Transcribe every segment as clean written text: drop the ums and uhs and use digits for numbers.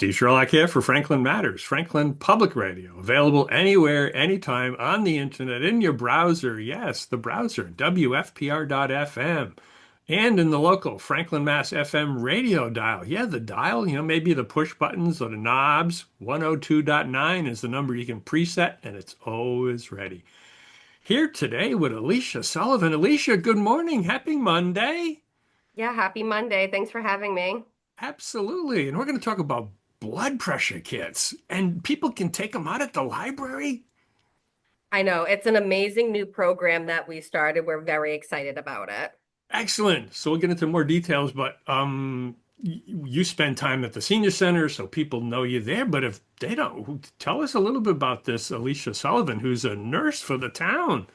Steve Sherlock here for Franklin Matters, Franklin Public Radio, available anywhere, anytime on the internet, in your browser. Yes, the browser, WFPR.FM, and in the local Franklin, Mass. FM radio dial. Yeah, the dial, maybe the push buttons or the knobs. 102.9 is the number you can preset, and it's always ready. Here today with Alisha Sullivan. Alisha, good morning. Happy Monday. Yeah, happy Monday. Thanks for having me. Absolutely. And we're going to talk about blood pressure kits. And people can take them out at the library. I know it's an amazing new program that we started. We're very excited about it. Excellent. So we'll get into more details, but you spend time at the senior center, so people know you there. But if they don't, tell us a little bit about this Alicia Sullivan, who's a nurse for the town.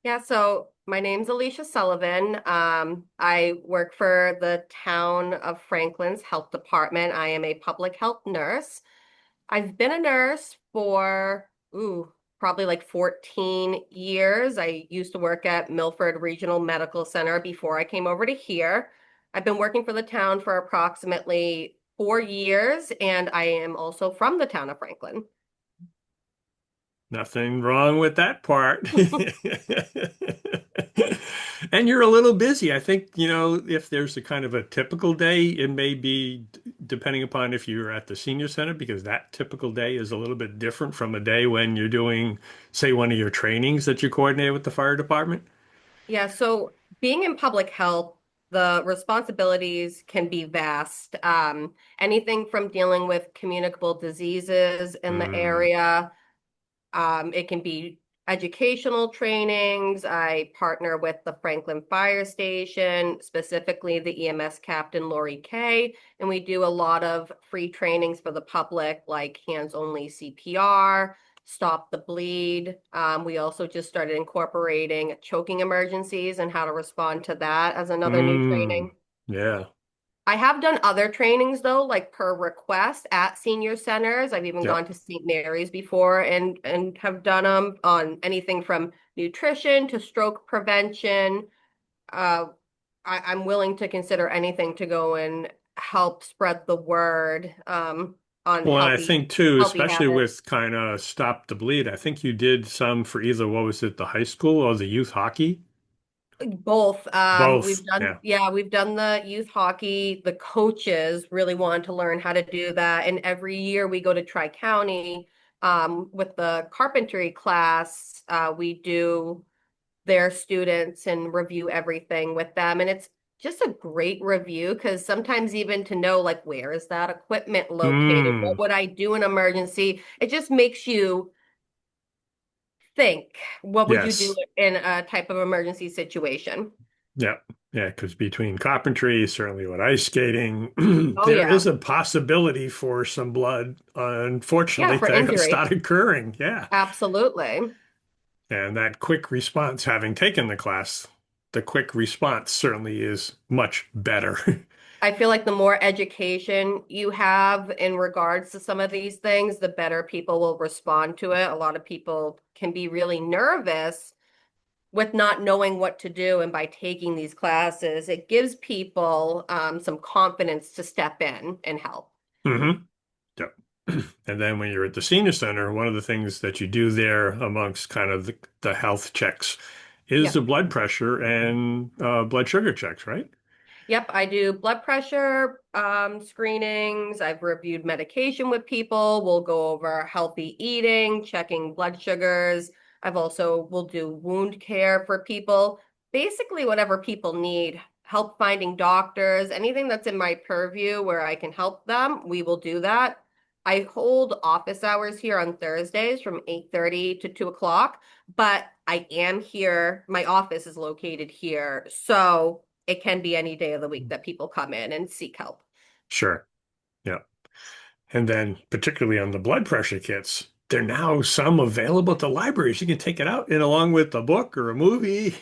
Yeah, so my name's Alisha Sullivan. I work for the town of Franklin's health department. I am a public health nurse. I've been a nurse for probably like 14 years. I used to work at Milford Regional Medical Center before I came over to here. I've been working for the town for approximately 4 years, and I am also from the town of Franklin. Nothing wrong with that part. And you're a little busy. I think, if there's a kind of a typical day, it may be depending upon if you're at the senior center, because that typical day is a little bit different from a day when you're doing, say, one of your trainings that you coordinate with the fire department. Yeah, so being in public health, the responsibilities can be vast. Anything from dealing with communicable diseases in the Mm, area. It can be educational trainings. I partner with the Franklin Fire Station, specifically the EMS captain, Lori Kay, and we do a lot of free trainings for the public, like hands-only CPR, stop the bleed. We also just started incorporating choking emergencies and how to respond to that as another new mm, training. yeah. I have done other trainings though, like per request at senior centers. I've even Yep. gone to St. Mary's before and have done them on anything from nutrition to stroke prevention. Uh, I'm willing to consider anything to go and help spread the word on Well, and I healthy think too, healthy especially habits. with kind of stop the bleed, I think you did some for either, what was it, the high school or the youth hockey? Both. We've Both. done, Yeah. yeah, we've done the youth hockey. The coaches really want to learn how to do that. And every year we go to Tri-County with the carpentry class. We do their students and review everything with them. And it's just a great review because sometimes even to know like where is that equipment located? Hmm. What would I do in emergency? It just makes you think, what would you do Yes. in a type of emergency situation? Yeah. Yeah. Because between carpentry, certainly with ice skating, Oh there is yeah. a possibility for some blood, Yeah, unfortunately, for to injury. start occurring. Yeah. Absolutely. And that quick response, having taken the class, the quick response certainly is much better. I feel like the more education you have in regards to some of these things, the better people will respond to it. A lot of people can be really nervous with not knowing what to do. And by taking these classes, it gives people some confidence to step in and help. hmm Yep. And then when you're at the senior center, one of the things that you do there amongst kind of the health checks is the Yep. blood pressure and blood sugar checks, right? Yep, I do blood pressure screenings. I've reviewed medication with people. We'll go over healthy eating, checking blood sugars. I've also will do wound care for people. Basically, whatever people need, help finding doctors, anything that's in my purview where I can help them, we will do that. I hold office hours here on Thursdays from 8:30 to 2 o'clock, but I am here. My office is located here. So it can be any day of the week that people come in and seek help. Sure. Yeah. And then particularly on the blood pressure kits, there are now some available at the libraries. You can take it out and along with a book or a movie.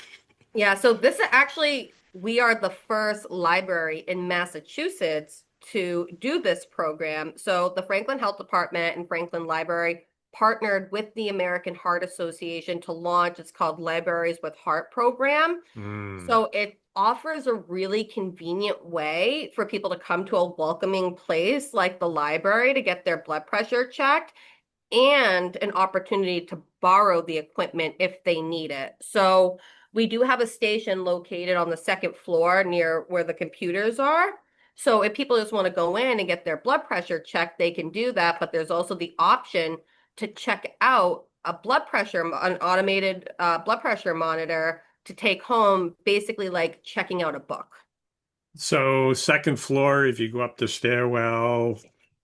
Yeah, so this is actually, we are the first library in Massachusetts to do this program. So the Franklin Health Department and Franklin Library partnered with the American Heart Association to launch, it's called Libraries with Heart program. Hmm. So offers a really convenient way for people to come to a welcoming place like the library to get their blood pressure checked and an opportunity to borrow the equipment if they need it. So we do have a station located on the second floor near where the computers are. So if people just want to go in and get their blood pressure checked, they can do that. But there's also the option to check out a blood pressure, an automated blood pressure monitor to take home, basically like checking out a book. So second floor, if you go up the stairwell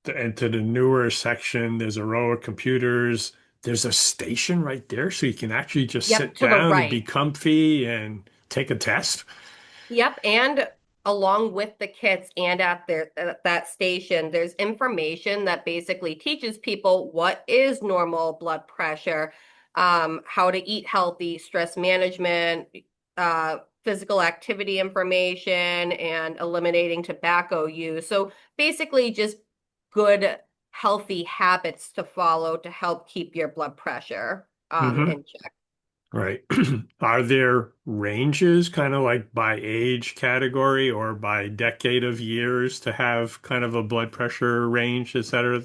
into the newer section, there's a row of computers. There's a station right there, so you can actually just Yep, sit to the down and right. be comfy and take a test. Yep, and along with the kits and at that station, there's information that basically teaches people what is normal blood pressure, how to eat healthy, stress management, physical activity information, and eliminating tobacco use. So basically, just good, healthy habits to follow to help keep your blood pressure Hmm. in check. Right. Are there ranges kind of like by age category or by decade of years to have kind of a blood pressure range, et cetera?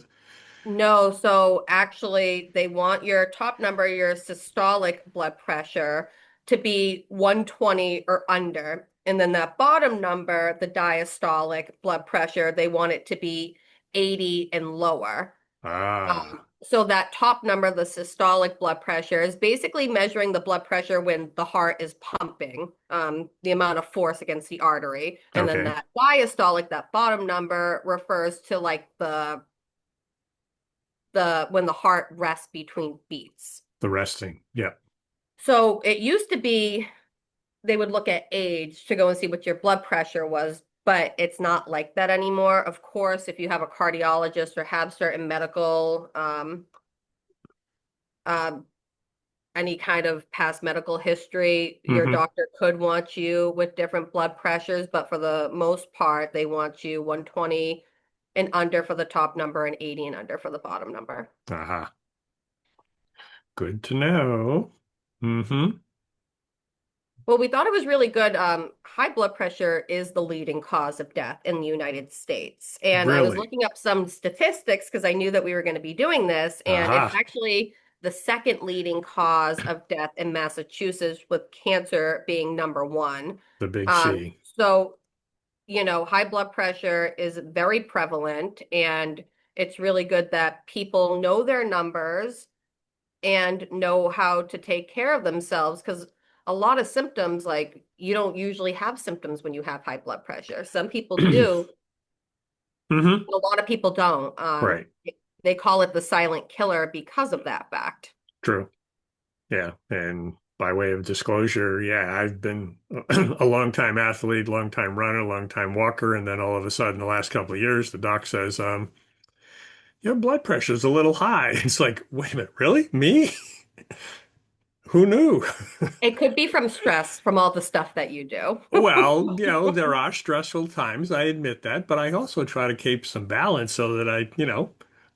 No, so actually, they want your top number, your systolic blood pressure, to be 120 or under. And then that bottom number, the diastolic blood pressure, they want it to be 80 and lower. Ah, So that top number, the systolic blood pressure, is basically measuring the blood pressure when the heart is pumping, the amount of force against the artery. And then okay. that diastolic, that bottom number, refers to like the when the heart rests between beats. The resting. Yeah. So it used to be they would look at age to go and see what your blood pressure was, but it's not like that anymore. Of course, if you have a cardiologist or have certain medical um, any kind of past medical history, your Hmm. doctor could want you with different blood pressures, but for the most part, they want you 120 and under for the top number and 80 and under for the bottom number. Aha. Good to know. Hmm. Well, we thought it was really good. High blood pressure is the leading cause of death in the United States. And I was Really? looking up some statistics because I knew that we were going to be doing this. And it's Aha. actually the second leading cause of death in Massachusetts, with cancer being number one. The big C. So, high blood pressure is very prevalent, and it's really good that people know their numbers and know how to take care of themselves because a lot of symptoms, like you don't usually have symptoms when you have high blood pressure. Some people do, Hmm. but a lot of people don't. Right. They call it the silent killer because of that fact. True. Yeah. And by way of disclosure, yeah, I've been a long time athlete, long time runner, long time walker, and then all of a sudden, the last couple of years, the doc says, your blood pressure's a little high. It's like, wait a minute, really? Me? Who knew? It could be from stress from all the stuff that you do. Well, there are stressful times, I admit that, but I also try to keep some balance so that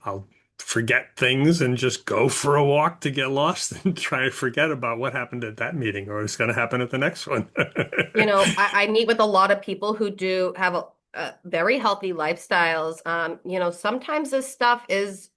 I'll forget things and just go for a walk to get lost and try to forget about what happened at that meeting or what's going to happen at the next one. I meet with a lot of people who do have very healthy lifestyles. Sometimes this stuff is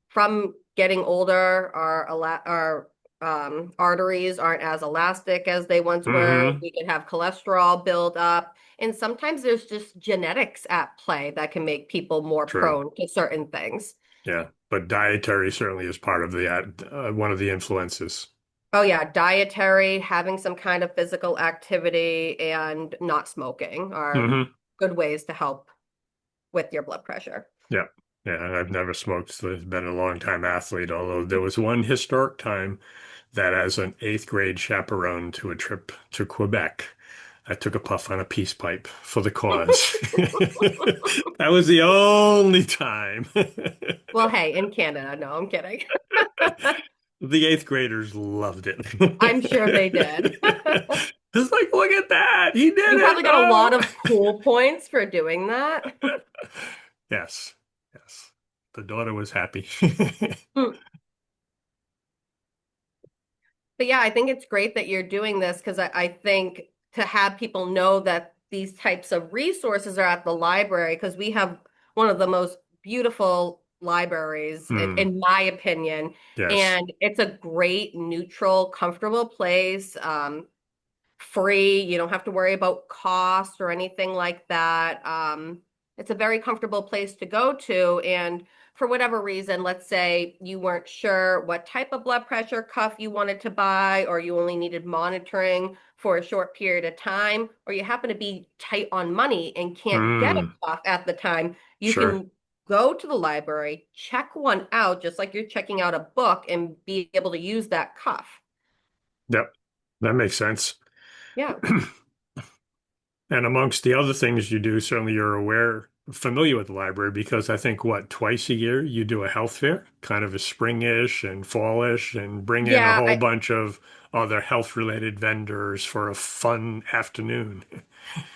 from getting older. Our arteries aren't as elastic as they once were. Hmm. We can have cholesterol build up, and sometimes there's just genetics at play that can make people more True. prone to certain things. Yeah. But dietary certainly is part of the one of the influences. Oh yeah, dietary, having some kind of physical activity, and not smoking are Hmm. good ways to help with your blood pressure. Yeah. Yeah. I've never smoked. So I've been a long time athlete, although there was one historic time that as an eighth grade chaperone to a trip to Quebec, I took a puff on a peace pipe for the cause. That was the only time. Well, hey, in Canada, no, I'm kidding. The eighth graders loved it. I'm sure they did. It's like, look at that. He did You it. probably got a lot Oh. of cool points for doing that. Yes. Yes. The daughter was happy. But yeah, I think it's great that you're doing this because I think to have people know that these types of resources are at the library because we have one of the most beautiful libraries, Mm, in my opinion. yes. And it's a great, neutral, comfortable place. Free. You don't have to worry about cost or anything like that. It's a very comfortable place to go to. And for whatever reason, let's say you weren't sure what type of blood pressure cuff you wanted to buy, or you only needed monitoring for a short period of time, or you happen to be tight on money and can't get a Mm, cuff at the time, you sure. can go to the library, check one out, just like you're checking out a book, and be able to use that cuff. Yep. That makes sense. Yeah. And amongst the other things you do, certainly you're familiar with the library because I think, what, twice a year you do a health fair, kind of a springish and fallish, and bring in a Yeah, whole bunch of other health-related vendors for a fun afternoon.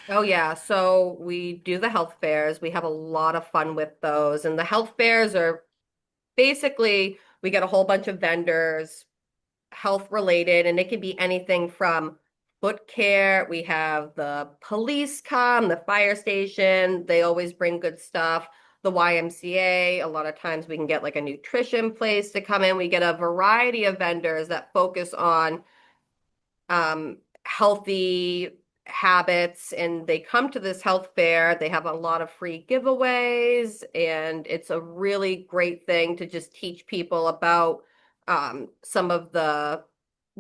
Oh yeah, so we do the health fairs. We have a lot of fun with those. And the health fairs are basically we get a whole bunch of vendors, health related, and it can be anything from foot care. We have the police come, the fire station. They always bring good stuff. The YMCA, a lot of times we can get like a nutrition place to come in. We get a variety of vendors that focus on healthy habits, and they come to this health fair. They have a lot of free giveaways, and it's a really great thing to just teach people about some of the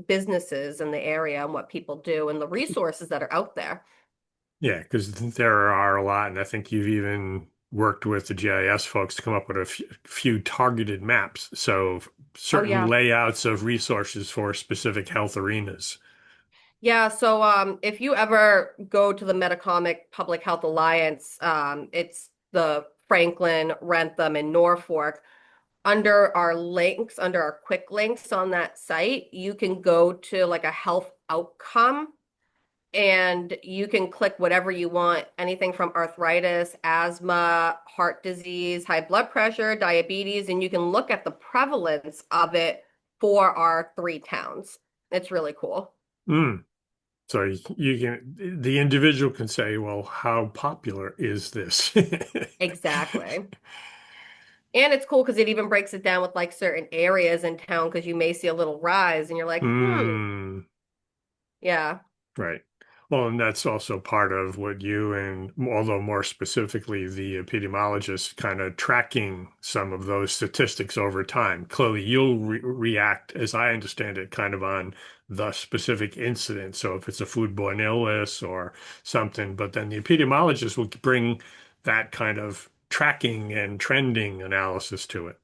businesses in the area and what people do and the resources that are out there. Yeah, because there are a lot, and I think you've even worked with the GIS folks to come up with a few targeted maps. So Oh certain yeah. layouts of resources for specific health arenas. Yeah, so if you ever go to the Metacomic Public Health Alliance, it's the Franklin, Rentham, and Norfolk. Under our links, under our quick links on that site, you can go to like a health outcome and you can click whatever you want, anything from arthritis, asthma, heart disease, high blood pressure, diabetes, and you can look at the prevalence of it for our three towns. It's really cool. Mm. So you can, the individual can say, well, how popular is this? Exactly. And it's cool because it even breaks it down with like certain areas in town because you may see a little rise and you're like, Hmm. yeah. Right. Well, and that's also part of what you and, although more specifically, the epidemiologist kind of tracking some of those statistics over time. Clearly, you'll react, as I understand it, kind of on the specific incident. So if it's a foodborne illness or something, but then the epidemiologist will bring that kind of tracking and trending analysis to it.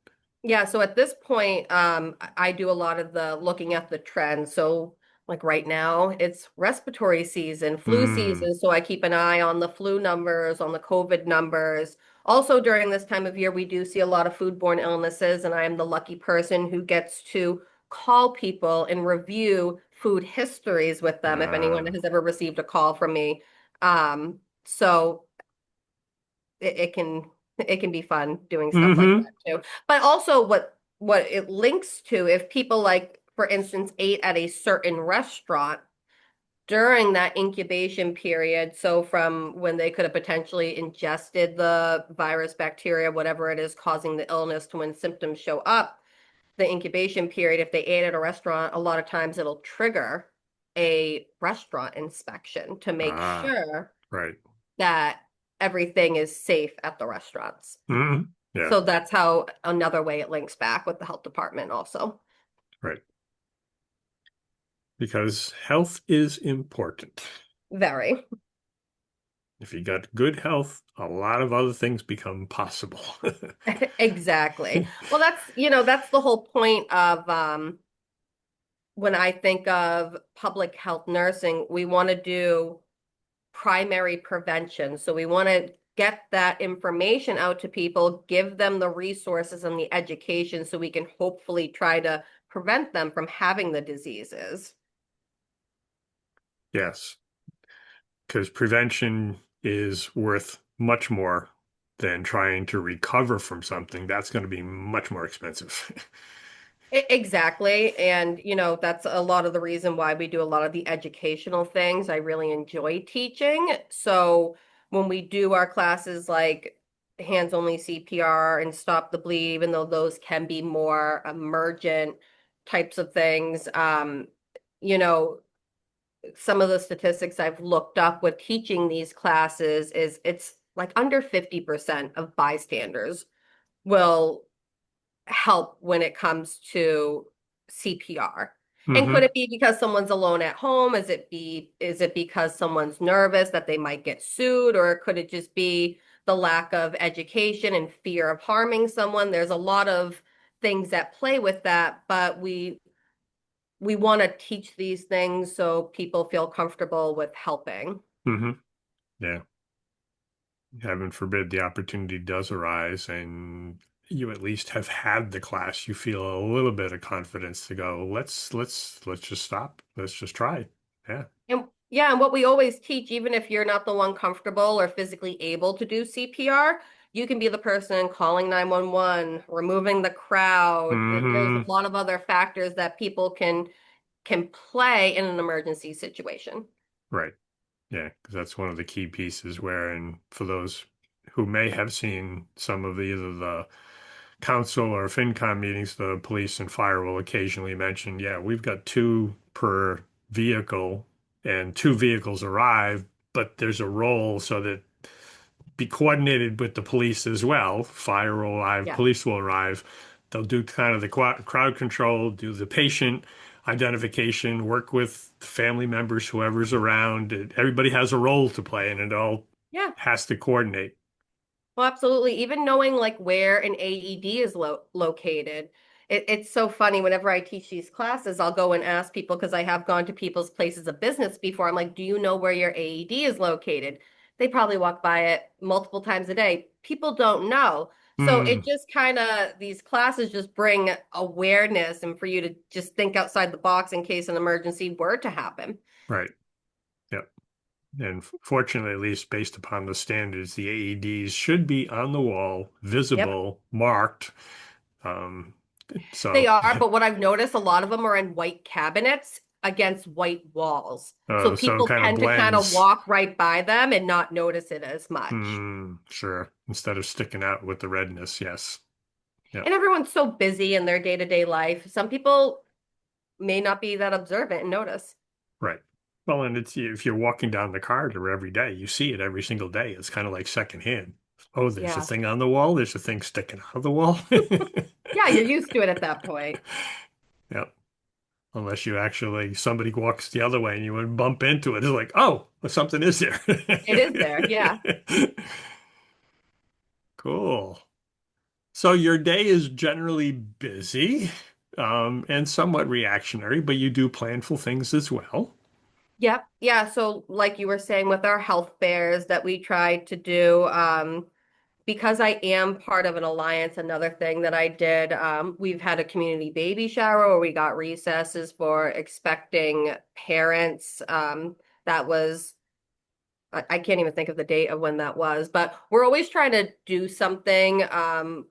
Yeah, so at this point, I do a lot of the looking at the trends. So like right now, it's respiratory season, flu Hmm. season. So I keep an eye on the flu numbers, on the COVID numbers. Also, during this time of year, we do see a lot of foodborne illnesses, and I am the lucky person who gets to call people and review food histories with them if anyone Uh, has ever received a call from me. So it can be fun doing stuff like hmm that too. But also what it links to, if people like, for instance, ate at a certain restaurant during that incubation period, so from when they could have potentially ingested the virus, bacteria, whatever it is causing the illness to when symptoms show up, the incubation period, if they ate at a restaurant, a lot of times it'll trigger a restaurant inspection to make Ah, sure right. that everything is safe at the restaurants. hmm Yeah, So that's how another way it links back with the health department also. right. Because health is important. Very. If you got good health, a lot of other things become possible. Exactly. Well, that's the whole point of when I think of public health nursing, we want to do primary prevention. So we want to get that information out to people, give them the resources and the education so we can hopefully try to prevent them from having the diseases. Yes, because prevention is worth much more than trying to recover from something. That's going to be much more expensive. Exactly. And, that's a lot of the reason why we do a lot of the educational things. I really enjoy teaching. So when we do our classes like hands-only CPR and stop the bleed, even though those can be more emergent types of things, you know, some of the statistics I've looked up with teaching these classes is it's like under 50% of bystanders will help when it comes to CPR. And could Hmm. it be because someone's alone at home? Is it because someone's nervous that they might get sued, or could it just be the lack of education and fear of harming someone? There's a lot of things that play with that, but we want to teach these things so people feel comfortable with helping. Hmm. Yeah. Heaven forbid the opportunity does arise and you at least have had the class. You feel a little bit of confidence to go, let's just stop. Let's just try. Yeah. And yeah, and what we always teach, even if you're not the one comfortable or physically able to do CPR, you can be the person calling 911, removing the crowd. There's a Hmm. lot of other factors that people can play in an emergency situation. Right. Yeah, because that's one of the key pieces where, and for those who may have seen some of either the council or FinCom meetings, the police and fire will occasionally mention, yeah, we've got two per vehicle and two vehicles arrive, but there's a role so that be coordinated with the police as well. Fire will arrive, Yeah. police will arrive. They'll do kind of the crowd control, do the patient identification, work with family members, whoever's around. Everybody has a role to play, and it all Yeah. has to coordinate. Well, absolutely. Even knowing like where an AED is located. It's so funny. Whenever I teach these classes, I'll go and ask people because I have gone to people's places of business before. I'm like, do you know where your AED is located? They probably walk by it multiple times a day. People don't know. So it Hmm. just kind of, these classes just bring awareness and for you to just think outside the box in case an emergency were to happen. Right. Yep. And fortunately, at least based upon the standards, the AEDs should be on the wall, Yep. visible, marked. Um, They so, are, but what I've noticed, a lot of them are in white cabinets against white walls. So so people kind of tend to kind of blends. walk right by them and not notice it as much. Sure. Instead of sticking out with the redness, yes. Yeah, And everyone's so busy in their day-to-day life. Some people may not be that observant and notice. right. Well, and it's if you're walking down the corridor every day, you see it every single day. It's kind of like secondhand. Oh, there's a Yeah. thing on the wall. There's a thing sticking out of the wall. Yeah, you're used to it at that point. Yep. Unless you actually somebody walks the other way and you would bump into it, it's like, oh, something is there. It is there. Yeah. Cool. So your day is generally busy, and somewhat reactionary, but you do planful things as well. Yep. Yeah. So like you were saying with our health fairs that we tried to do, because I am part of an alliance, another thing that I did, we've had a community baby shower where we got recesses for expecting parents. That was, I can't even think of the date of when that was, but we're always trying to do something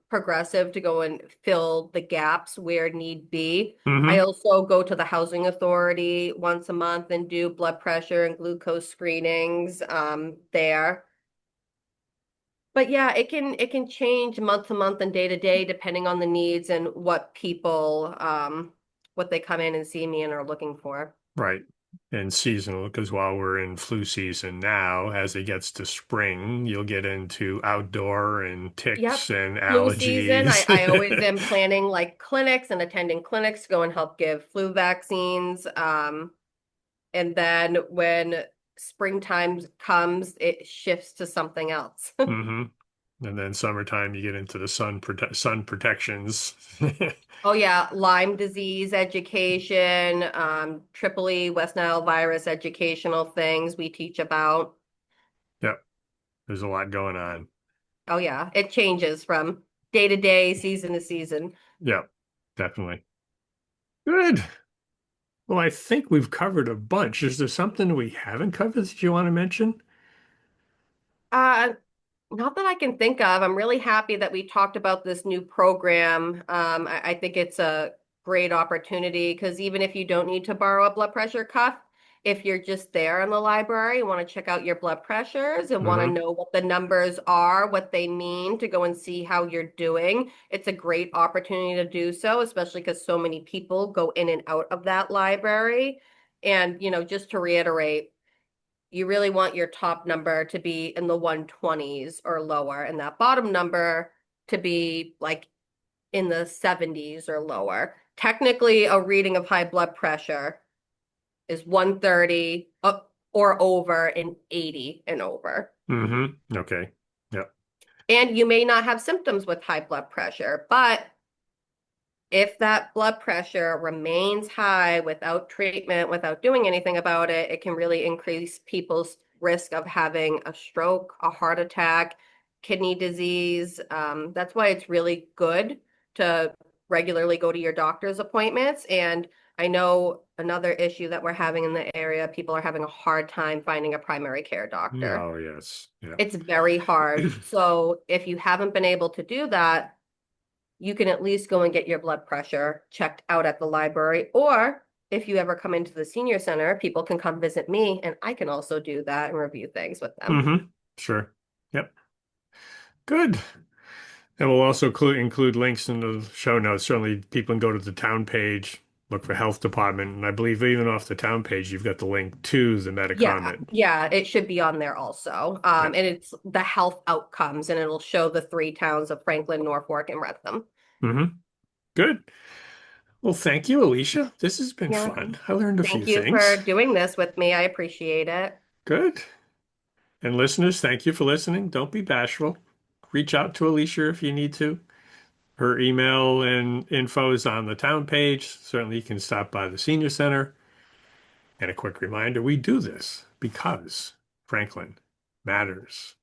progressive to go and fill the gaps where need be. I Hmm. also go to the housing authority once a month and do blood pressure and glucose screenings there. But yeah, it can change month to month and day to day depending on the needs and what people what they come in and see me and are looking for. Right. And seasonal, because while we're in flu season now, as it gets to spring, you'll get into outdoor and Yep. ticks and Flu season, allergies. I always am planning like clinics and attending clinics to go and help give flu vaccines. And then when springtime comes, it shifts to something else. Hmm. And then summertime, you get into the sun protections. Oh yeah, Lyme disease education, Tripoli, West Nile virus educational things we teach about. Yep. There's a lot going on. Oh yeah, it changes from day to day, season to season. Yep. Definitely. Good. Well, I think we've covered a bunch. Is there something we haven't covered that you want to mention? Uh, Not that I can think of. I'm really happy that we talked about this new program. I think it's great opportunity because even if you don't need to borrow a blood pressure cuff, if you're just there in the library, want to check out your blood pressures and want to Hmm. know what the numbers are, what they mean to go and see how you're doing, it's a great opportunity to do so, especially because so many people go in and out of that library. And, just to reiterate, you really want your top number to be in the 120s or lower, and that bottom number to be like in the 70s or lower. Technically, a reading of high blood pressure is 130 up or over and 80 and over. Hmm. Okay. Yep. And you may not have symptoms with high blood pressure, but if that blood pressure remains high without treatment, without doing anything about it, it can really increase people's risk of having a stroke, a heart attack, kidney disease. That's why it's really good to regularly go to your doctor's appointments. And I know another issue that we're having in the area, people are having a hard time finding a primary care doctor. Oh, yes. Yeah. It's very hard. So if you haven't been able to do that, you can at least go and get your blood pressure checked out at the library. Or if you ever come into the senior center, people can come visit me and I can also do that and review things with them. Hmm. Sure. Yep. Good. And we'll also include links in the show notes. Certainly, people can go to the town page, look for health department, and I believe even off the town page, you've got the link to the Yeah, Medicomment. yeah, it should be on there also. Yeah. And it's the health outcomes and it'll show the three towns of Franklin, Norfolk, and Wrentham. Hmm. Good. Well, thank you, Alicia. This has been Yeah, fun. I learned a few thank you things. for doing this with me. I appreciate it. Good. And listeners, thank you for listening. Don't be bashful. Reach out to Alicia if you need to. Her email and info is on the town page. Certainly, you can stop by the senior center. And a quick reminder, we do this because Franklin matters.